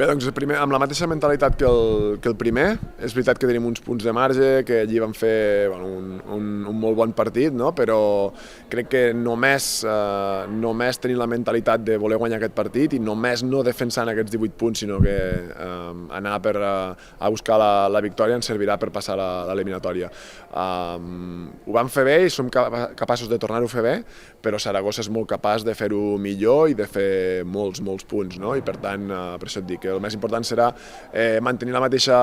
Bé, doncs amb la mateixa mentalitat que el primer. És veritat que tenim uns punts de marge, que allí vam fer un molt bon partit, no? Però crec que només tenir la mentalitat de voler guanyar aquest partit i només no defensant aquests 18 punts, sinó que anar a buscar la victòria ens servirà per passar l'eliminatòria. Ho vam fer bé i som capaços de tornar-ho a fer bé, però Saragossa és molt capaç de fer-ho millor i de fer molts punts, no? I per tant, per això et dic que el més important serà mantenir la mateixa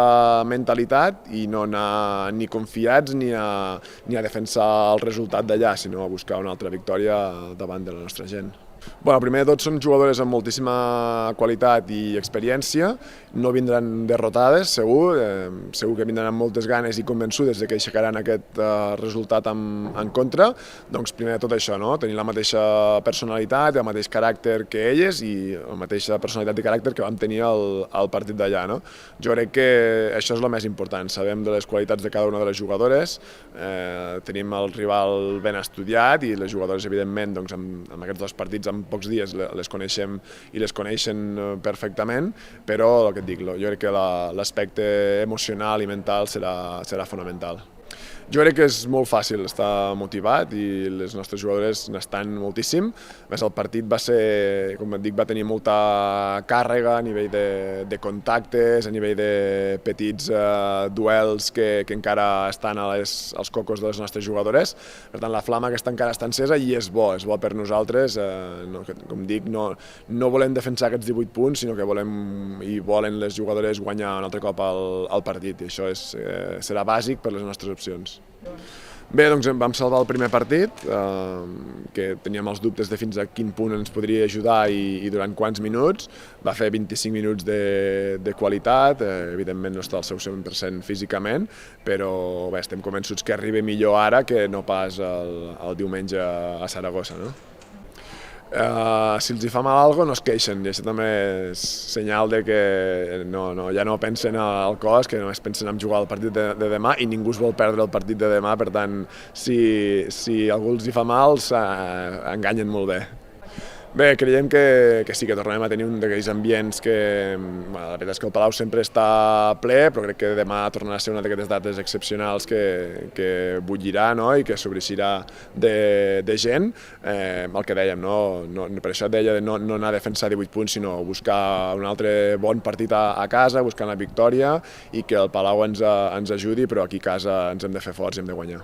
mentalitat i no anar ni confiats ni a defensar el resultat d'allà, sinó a buscar una altra victòria davant de la nostra gent. Bueno, primer de tot són jugadores amb moltíssima qualitat i experiència, no vindran derrotades, segur que vindran amb moltes ganes i convençudes de que aixecaran aquest resultat en contra. Doncs primer de tot això, no? Tenir la mateixa personalitat, el mateix caràcter que elles i la mateixa personalitat i caràcter que vam tenir al partit d'allà, no? Jo crec que això és el més important, sabem de les qualitats de cada una de les jugadores, tenim el rival ben estudiat i les jugadores, evidentment, doncs, amb aquests dos partits en pocs dies les coneixem i les coneixen perfectament, però el que et dic, jo crec que l'aspecte emocional i mental serà fonamental. Jo crec que és molt fàcil estar motivat i les nostres jugadores n'estan moltíssim. A més, el partit va ser, com et dic, va tenir molta càrrega a nivell de contactes, a nivell de petits duels que encara estan als cocos de les nostres jugadores. Per tant, la flama aquesta encara està encesa i és bo per nosaltres. Com dic, no volem defensar aquests 18 punts, sinó que volen les jugadores guanyar un altre cop el partit i això serà bàsic per les nostres opcions. Bé, doncs vam salvar el primer partit, que teníem els dubtes de fins a quin punt ens podria ajudar i durant quants minuts. Va fer 25 minuts de qualitat, evidentment no està al seu 100% físicament, però bé, estem convençuts que arriba millor ara que no pas el diumenge a Saragossa, no? Si els hi fa mal alguna cosa no es queixen i això també és senyal de que ja no pensen al cos, que només pensen en jugar el partit de demà i ningú es vol perdre el partit de demà, per tant, si algú els hi fa mal, s'enganyen molt bé. Bé, creiem que sí, que tornarem a tenir un d'aquells ambients que, la veritat és que el Palau sempre està ple, però crec que demà tornarà a ser una d'aquestes dates excepcionals que bullirà, no? I que s'obreixirà de gent. El que dèiem, per això et deia de no anar a defensar 18 punts, sinó buscar un altre bon partit a casa, buscar la victòria i que el Palau ens ajudi, però aquí a casa ens hem de fer forts i hem de guanyar.